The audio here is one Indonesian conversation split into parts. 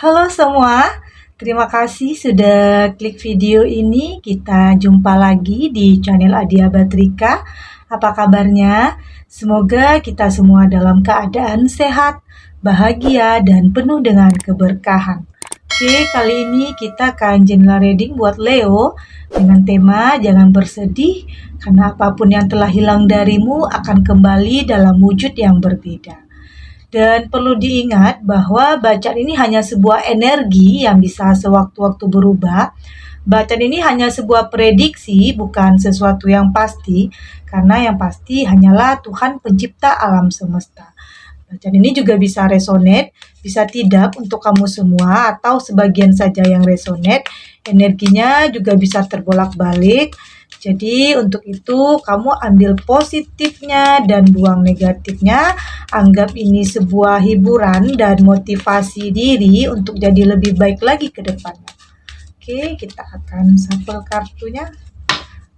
Halo semua, terima kasih sudah klik video ini. Kita jumpa lagi di channel Adia Batrika. Apa kabarnya? Semoga kita semua dalam keadaan sehat, bahagia, dan penuh dengan keberkahan. Oke, kali ini kita akan general reading buat Leo dengan tema jangan bersedih karena apapun yang telah hilang darimu akan kembali dalam wujud yang berbeda. Dan perlu diingat bahwa bacaan ini hanya sebuah energi yang bisa sewaktu-waktu berubah. Bacaan ini hanya sebuah prediksi, bukan sesuatu yang pasti, karena yang pasti hanyalah Tuhan pencipta alam semesta. Bacaan ini juga bisa resonate, bisa tidak untuk kamu semua, atau sebagian saja yang resonate. Energinya juga bisa terbolak-balik. Jadi untuk itu kamu ambil positifnya dan buang negatifnya. Anggap ini sebuah hiburan dan motivasi diri untuk jadi lebih baik lagi ke depannya. Oke, kita akan sampel kartunya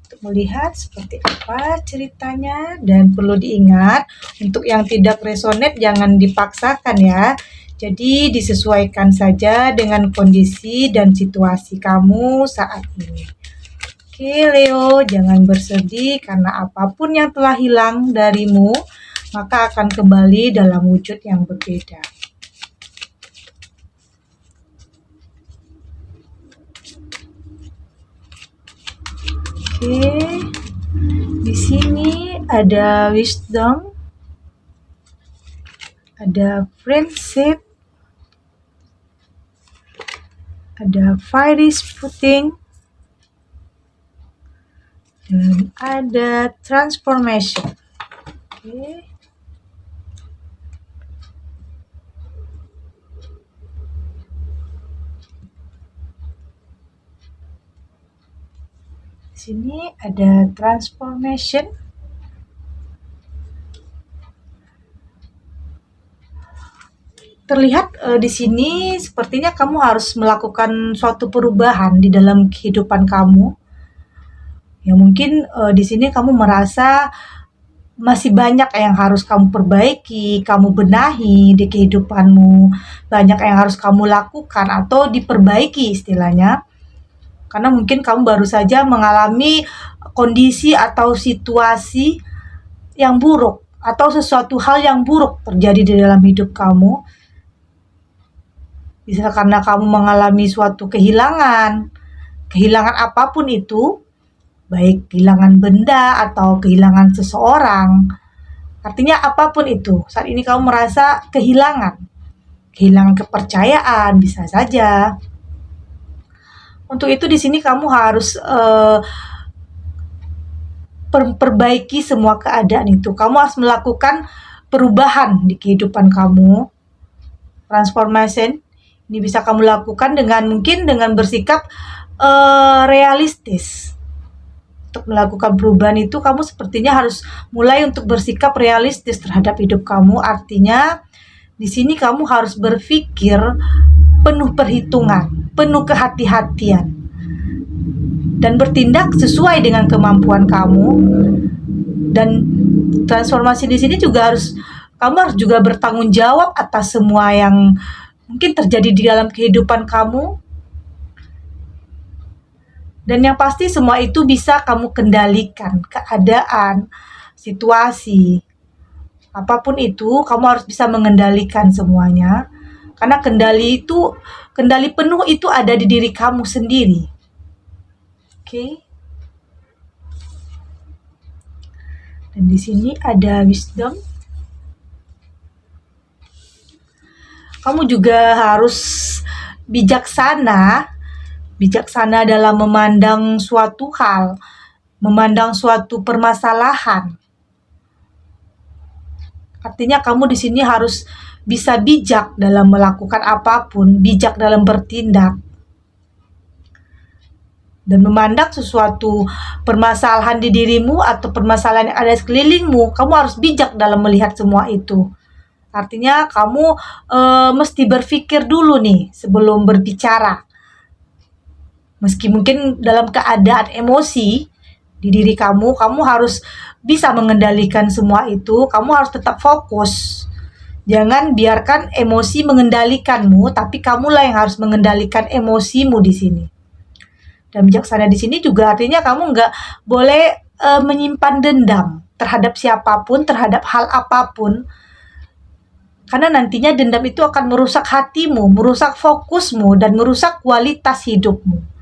untuk melihat seperti apa ceritanya. Dan perlu diingat, untuk yang tidak resonate jangan dipaksakan ya. Jadi disesuaikan saja dengan kondisi dan situasi kamu saat ini. Oke Leo, jangan bersedih karena apapun yang telah hilang darimu, maka akan kembali dalam wujud yang berbeda. Oke, di sini ada wisdom, ada friendship, ada fiery footing, dan ada transformation. Oke. Di sini ada transformation. Terlihat di sini sepertinya kamu harus melakukan suatu perubahan di dalam kehidupan kamu. Ya mungkin di sini kamu merasa masih banyak yang harus kamu perbaiki, kamu benahi di kehidupanmu, banyak yang harus kamu lakukan atau diperbaiki istilahnya. Karena mungkin kamu baru saja mengalami kondisi atau situasi yang buruk atau sesuatu hal yang buruk terjadi di dalam hidup kamu. Bisa karena kamu mengalami suatu kehilangan apapun itu, baik kehilangan benda atau kehilangan seseorang. Artinya apapun itu, saat ini kamu merasa kehilangan kepercayaan, bisa saja. Untuk itu di sini kamu harus perbaiki semua keadaan itu. Kamu harus melakukan perubahan di kehidupan kamu. Transformation ini bisa kamu lakukan mungkin dengan bersikap realistis. Untuk melakukan perubahan itu kamu sepertinya harus mulai untuk bersikap realistis terhadap hidup kamu. Artinya di sini kamu harus berpikir penuh perhitungan, penuh kehati-hatian, dan bertindak sesuai dengan kemampuan kamu. Dan transformasi di sini juga kamu harus juga bertanggung jawab atas semua yang mungkin terjadi di dalam kehidupan kamu. Dan yang pasti semua itu bisa kamu kendalikan, keadaan, situasi, apapun itu kamu harus bisa mengendalikan semuanya. Karena kendali penuh itu ada di diri kamu sendiri. Oke. Dan di sini ada wisdom. Kamu juga harus bijaksana dalam memandang suatu hal, memandang suatu permasalahan. Artinya kamu di sini harus bisa bijak dalam melakukan apapun, bijak dalam bertindak. Dan memandang sesuatu permasalahan di dirimu atau permasalahan yang ada di sekelilingmu, kamu harus bijak dalam melihat semua itu. Artinya kamu mesti berpikir dulu nih sebelum berbicara. Meski mungkin dalam keadaan emosi di diri kamu harus bisa mengendalikan semua itu. Kamu harus tetap fokus. Jangan biarkan emosi mengendalikanmu, tapi kamulah yang harus mengendalikan emosimu di sini. Dan bijaksana di sini juga artinya kamu nggak boleh menyimpan dendam terhadap siapapun, terhadap hal apapun. Karena nantinya dendam itu akan merusak hatimu, merusak fokusmu, dan merusak kualitas hidupmu.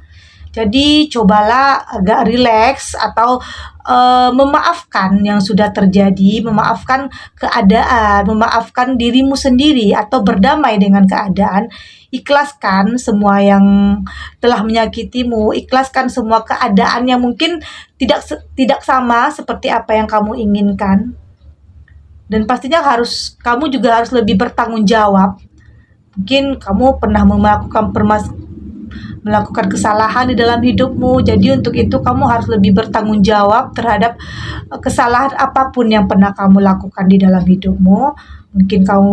Jadi cobalah agak rileks atau memaafkan yang sudah terjadi, memaafkan keadaan, memaafkan dirimu sendiri atau berdamai dengan keadaan. Ikhlaskan semua yang telah menyakitimu, ikhlaskan semua keadaan yang mungkin tidak sama seperti apa yang kamu inginkan. Dan pastinya kamu juga harus lebih bertanggung jawab. Mungkin kamu pernah melakukan kesalahan di dalam hidupmu. Jadi untuk itu kamu harus lebih bertanggung jawab terhadap kesalahan apapun yang pernah kamu lakukan di dalam hidupmu. Mungkin kamu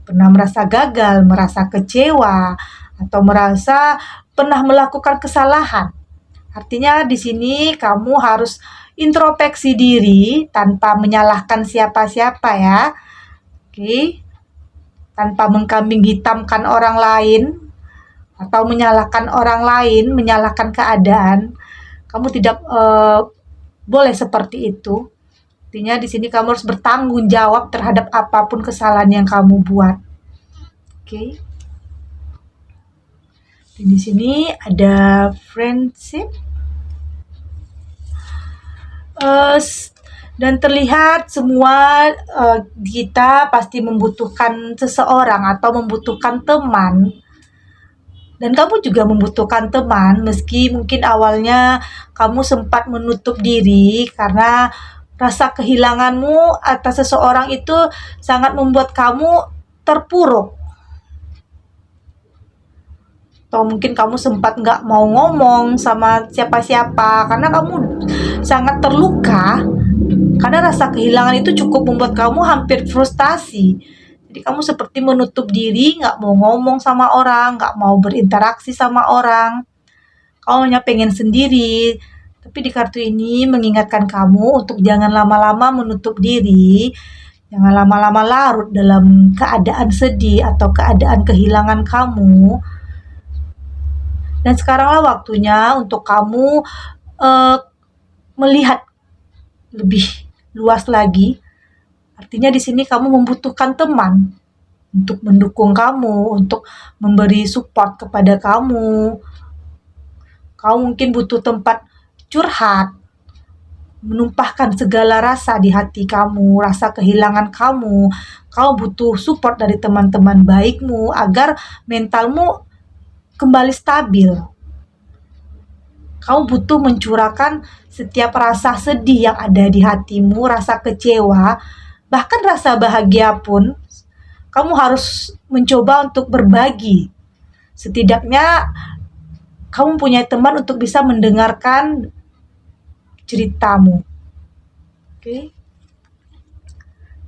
pernah merasa gagal, merasa kecewa, atau merasa pernah melakukan kesalahan. Artinya di sini kamu harus introspeksi diri tanpa menyalahkan siapa-siapa ya. Oke. Tanpa mengkambing hitamkan orang lain atau menyalahkan orang lain, menyalahkan keadaan. Kamu tidak boleh seperti itu. Artinya di sini kamu harus bertanggung jawab terhadap apapun kesalahan yang kamu buat. Oke. Dan di sini ada friendship. Dan terlihat semua kita pasti membutuhkan seseorang atau membutuhkan teman. Dan kamu juga membutuhkan teman, meski mungkin awalnya kamu sempat menutup diri karena rasa kehilanganmu atas seseorang itu sangat membuat kamu terpuruk. Atau mungkin kamu sempat nggak mau ngomong sama siapa-siapa karena kamu sangat terluka. Karena rasa kehilangan itu cukup membuat kamu hampir frustasi. Jadi kamu seperti menutup diri, nggak mau ngomong sama orang, nggak mau berinteraksi sama orang. Kamu hanya pengen sendiri. Tapi di kartu ini mengingatkan kamu untuk jangan lama-lama menutup diri. Jangan lama-lama larut dalam keadaan sedih atau keadaan kehilangan kamu. Dan sekaranglah waktunya untuk kamu melihat lebih luas lagi. Artinya di sini kamu membutuhkan teman untuk mendukung kamu, untuk memberi support kepada kamu. Kamu mungkin butuh tempat curhat, menumpahkan segala rasa di hati kamu, rasa kehilangan kamu. Kamu butuh support dari teman-teman baikmu agar mentalmu kembali stabil. Kamu butuh mencurahkan setiap rasa sedih yang ada di hatimu, rasa kecewa, bahkan rasa bahagia pun. Kamu harus mencoba untuk berbagi. Setidaknya kamu punya teman untuk bisa mendengarkan ceritamu. Oke.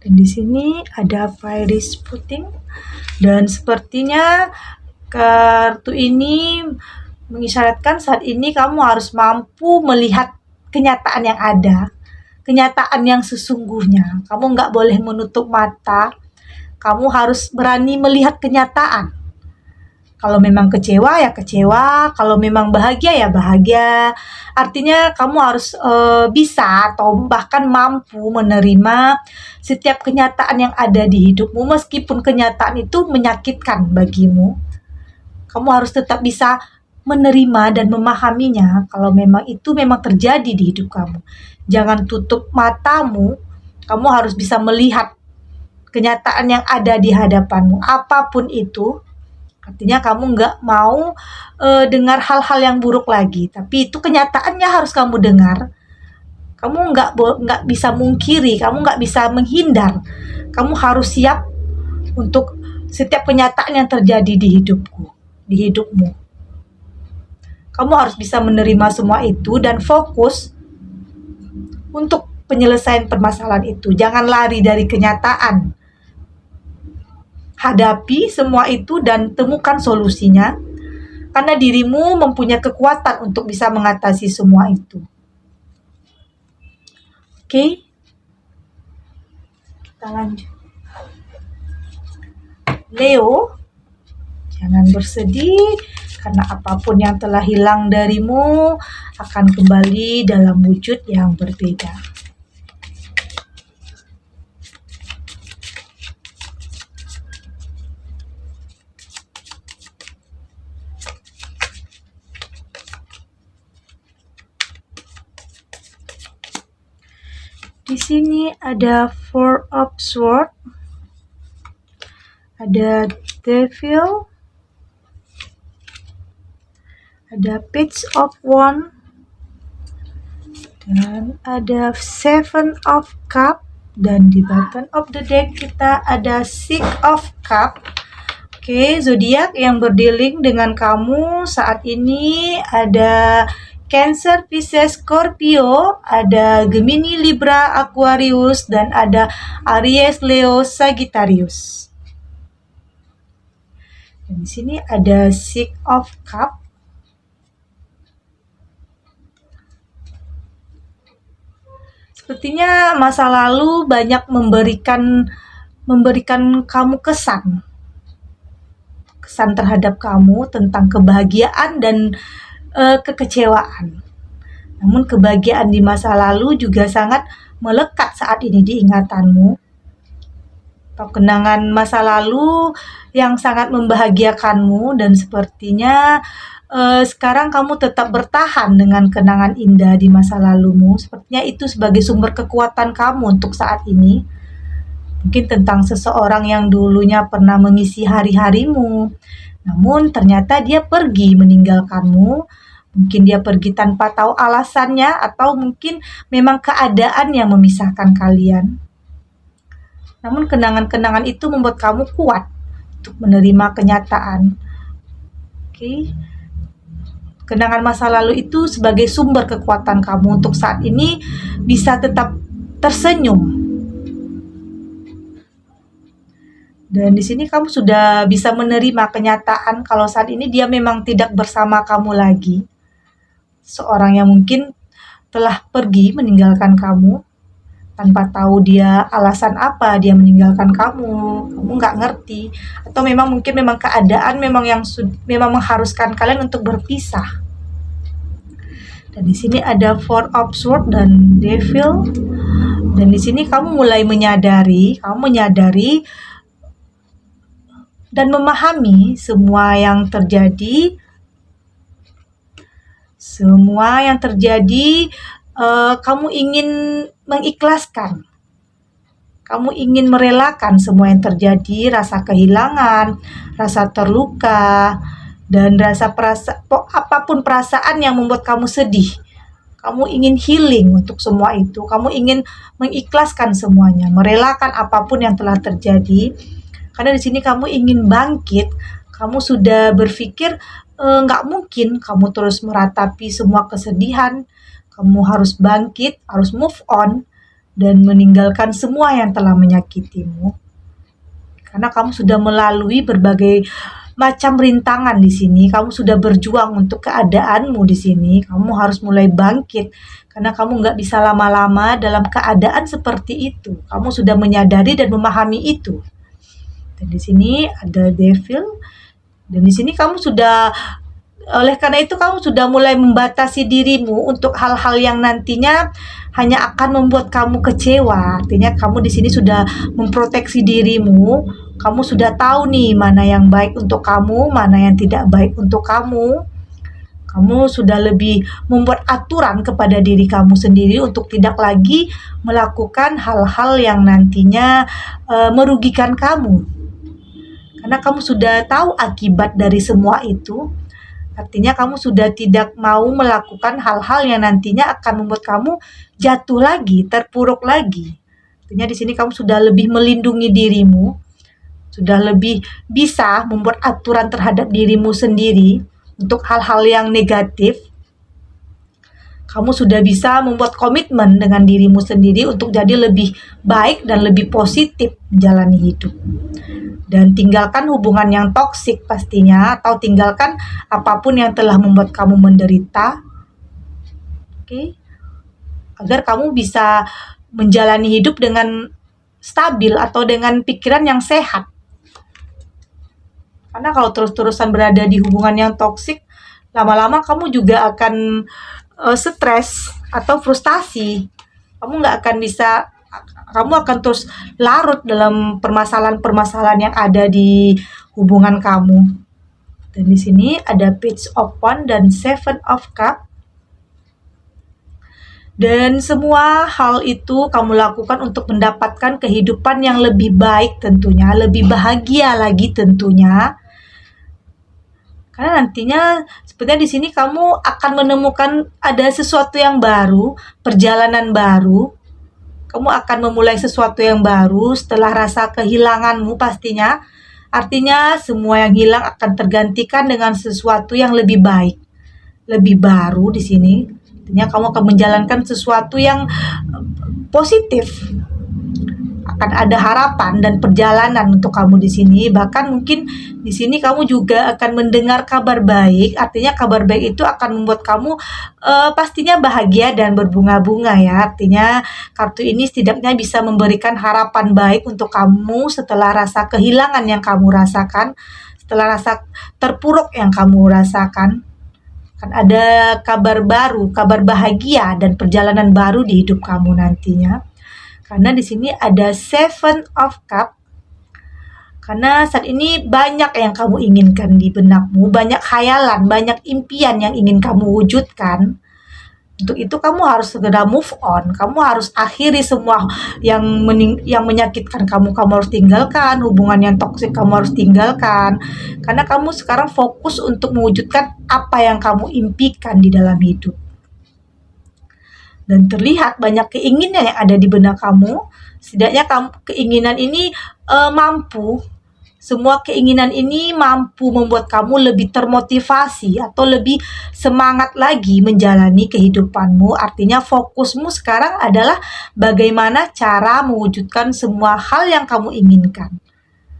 Dan di sini ada fairy pudding. Dan sepertinya kartu ini mengisyaratkan saat ini kamu harus mampu melihat kenyataan yang ada, kenyataan yang sesungguhnya. Kamu nggak boleh menutup mata, kamu harus berani melihat kenyataan. Kalau memang kecewa ya kecewa, kalau memang bahagia ya bahagia. Artinya kamu harus bisa atau bahkan mampu menerima setiap kenyataan yang ada di hidupmu, meskipun kenyataan itu menyakitkan bagimu. Kamu harus tetap bisa menerima dan memahaminya kalau memang itu memang terjadi di hidup kamu. Jangan tutup matamu, kamu harus bisa melihat kenyataan yang ada di hadapanmu, apapun itu. Artinya kamu nggak mau dengar hal-hal yang buruk lagi, tapi itu kenyataannya harus kamu dengar. Kamu nggak bisa mungkiri, kamu nggak bisa menghindar. Kamu harus siap untuk setiap kenyataan yang terjadi di hidupmu. Kamu harus bisa menerima semua itu dan fokus untuk penyelesaian permasalahan itu. Jangan lari dari kenyataan. Hadapi semua itu dan temukan solusinya. Karena dirimu mempunyai kekuatan untuk bisa mengatasi semua itu. Oke? Kita lanjut. Leo, jangan bersedih karena apapun yang telah hilang darimu akan kembali dalam wujud yang berbeda. Di sini ada Four of Swords, ada Devil, ada Page of Wands, dan ada Seven of Cups, dan di bottom of the deck kita ada Six of Cups. Oke, zodiak yang berdealing dengan kamu saat ini ada Cancer, Pisces, Scorpio, ada Gemini, Libra, Aquarius, dan ada Aries, Leo, Sagittarius. Dan di sini ada Six of Cups. Sepertinya masa lalu banyak memberikan kamu kesan terhadap kamu tentang kebahagiaan dan kekecewaan. Namun kebahagiaan di masa lalu juga sangat melekat saat ini di ingatanmu. Atau kenangan masa lalu yang sangat membahagiakanmu, dan sepertinya sekarang kamu tetap bertahan dengan kenangan indah di masa lalumu. Sepertinya itu sebagai sumber kekuatan kamu untuk saat ini. Mungkin tentang seseorang yang dulunya pernah mengisi hari-harimu, namun ternyata dia pergi meninggalkanmu. Mungkin dia pergi tanpa tahu alasannya, atau mungkin memang keadaan yang memisahkan kalian. Namun kenangan-kenangan itu membuat kamu kuat untuk menerima kenyataan. Oke. Kenangan masa lalu itu sebagai sumber kekuatan kamu untuk saat ini bisa tetap tersenyum. Dan di sini kamu sudah bisa menerima kenyataan kalau saat ini dia memang tidak bersama kamu lagi. Seorang yang mungkin telah pergi meninggalkan kamu tanpa tahu dia alasan apa dia meninggalkan kamu nggak ngerti, atau memang keadaan memang mengharuskan kalian untuk berpisah. Dan di sini ada Four of Swords dan Devil. Dan di sini kamu mulai menyadari dan memahami semua yang terjadi. Kamu ingin mengikhlaskan, kamu ingin merelakan semua yang terjadi, rasa kehilangan, rasa terluka, dan apapun perasaan yang membuat kamu sedih. Kamu ingin healing untuk semua itu, kamu ingin mengikhlaskan semuanya, merelakan apapun yang telah terjadi. Karena di sini kamu ingin bangkit, kamu sudah berpikir nggak mungkin kamu terus meratapi semua kesedihan. Kamu harus bangkit, harus move on, dan meninggalkan semua yang telah menyakitimu. Karena kamu sudah melalui berbagai macam rintangan di sini. Kamu sudah berjuang untuk keadaanmu di sini. Kamu harus mulai bangkit, karena kamu nggak bisa lama-lama dalam keadaan seperti itu. Kamu sudah menyadari dan memahami itu. Dan di sini ada Devil. Dan di sini oleh karena itu kamu sudah mulai membatasi dirimu untuk hal-hal yang nantinya hanya akan membuat kamu kecewa. Artinya kamu di sini sudah memproteksi dirimu. Kamu sudah tahu nih mana yang baik untuk kamu, mana yang tidak baik untuk kamu. Kamu sudah lebih membuat aturan kepada diri kamu sendiri untuk tidak lagi melakukan hal-hal yang nantinya merugikan kamu. Karena kamu sudah tahu akibat dari semua itu. Artinya kamu sudah tidak mau melakukan hal-hal yang nantinya akan membuat kamu jatuh lagi, terpuruk lagi. Artinya di sini kamu sudah lebih melindungi dirimu, sudah lebih bisa membuat aturan terhadap dirimu sendiri untuk hal-hal yang negatif. Kamu sudah bisa membuat komitmen dengan dirimu sendiri untuk jadi lebih baik dan lebih positif menjalani hidup. Dan tinggalkan hubungan yang toksik pastinya, atau tinggalkan apapun yang telah membuat kamu menderita. Oke. Agar kamu bisa menjalani hidup dengan stabil atau dengan pikiran yang sehat. Karena kalau terus-terusan berada di hubungan yang toksik, lama-lama kamu juga akan stres atau frustasi. Kamu akan terus larut dalam permasalahan-permasalahan yang ada di hubungan kamu. Dan di sini ada Page of Wands dan Seven of Cups. Dan semua hal itu kamu lakukan untuk mendapatkan kehidupan yang lebih baik tentunya, lebih bahagia lagi tentunya. Karena nantinya sepertinya di sini kamu akan menemukan ada sesuatu yang baru, perjalanan baru. Kamu akan memulai sesuatu yang baru setelah rasa kehilanganmu pastinya. Artinya semua yang hilang akan tergantikan dengan sesuatu yang lebih baik, lebih baru di sini. Artinya kamu akan menjalankan sesuatu yang positif. Akan ada harapan dan perjalanan untuk kamu di sini. Bahkan mungkin di sini kamu juga akan mendengar kabar baik. Artinya kabar baik itu akan membuat kamu pastinya bahagia dan berbunga-bunga ya. Artinya kartu ini setidaknya bisa memberikan harapan baik untuk kamu setelah rasa kehilangan yang kamu rasakan, setelah rasa terpuruk yang kamu rasakan. Kan ada kabar baru, kabar bahagia dan perjalanan baru di hidup kamu nantinya. Karena di sini ada Seven of Cups. Karena saat ini banyak yang kamu inginkan di benakmu, banyak khayalan, banyak impian yang ingin kamu wujudkan. Untuk itu kamu harus segera move on. Kamu harus akhiri semua yang menyakitkan kamu harus tinggalkan. Hubungan yang toksik kamu harus tinggalkan. Karena kamu sekarang fokus untuk mewujudkan apa yang kamu impikan di dalam hidup. Dan terlihat banyak keinginan yang ada di benak kamu. Setidaknya keinginan ini semua keinginan ini mampu membuat kamu lebih termotivasi atau lebih semangat lagi menjalani kehidupanmu. Artinya fokusmu sekarang adalah bagaimana cara mewujudkan semua hal yang kamu inginkan.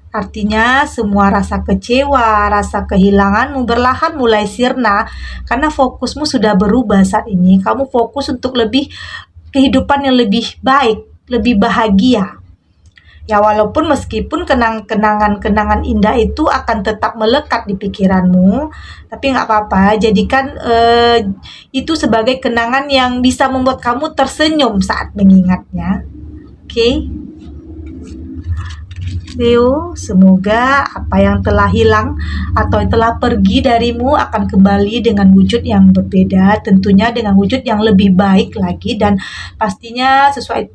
Artinya semua rasa kecewa, rasa kehilanganmu berlahan mulai sirna karena fokusmu sudah berubah saat ini. Kamu fokus untuk kehidupan yang lebih baik, lebih bahagia. Ya walaupun meskipun kenangan-kenangan indah itu akan tetap melekat di pikiranmu, tapi nggak apa-apa, jadikan itu sebagai kenangan yang bisa membuat kamu tersenyum saat mengingatnya. Oke? Leo, semoga apa yang telah hilang atau yang telah pergi darimu akan kembali dengan wujud yang berbeda, tentunya dengan wujud yang lebih baik lagi, dan pastinya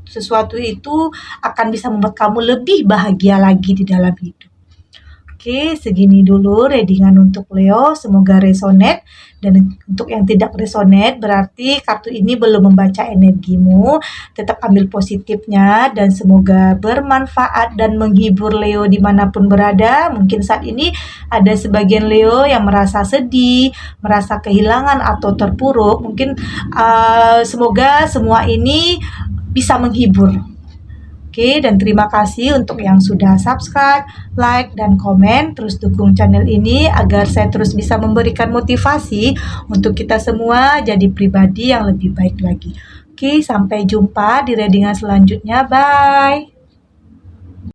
sesuatu itu akan bisa membuat kamu lebih bahagia lagi di dalam hidup. Oke, segini dulu readingan untuk Leo, semoga resonate. Dan untuk yang tidak resonate berarti kartu ini belum membaca energimu. Tetap ambil positifnya dan semoga bermanfaat dan menghibur Leo dimanapun berada. Mungkin saat ini ada sebagian Leo yang merasa sedih, merasa kehilangan atau terpuruk. Mungkin semoga semua ini bisa menghibur. Oke, dan terima kasih untuk yang sudah subscribe, like, dan komen. Terus dukung channel ini agar saya terus bisa memberikan motivasi untuk kita semua jadi pribadi yang lebih baik lagi. Oke, sampai jumpa di readingan selanjutnya. Bye!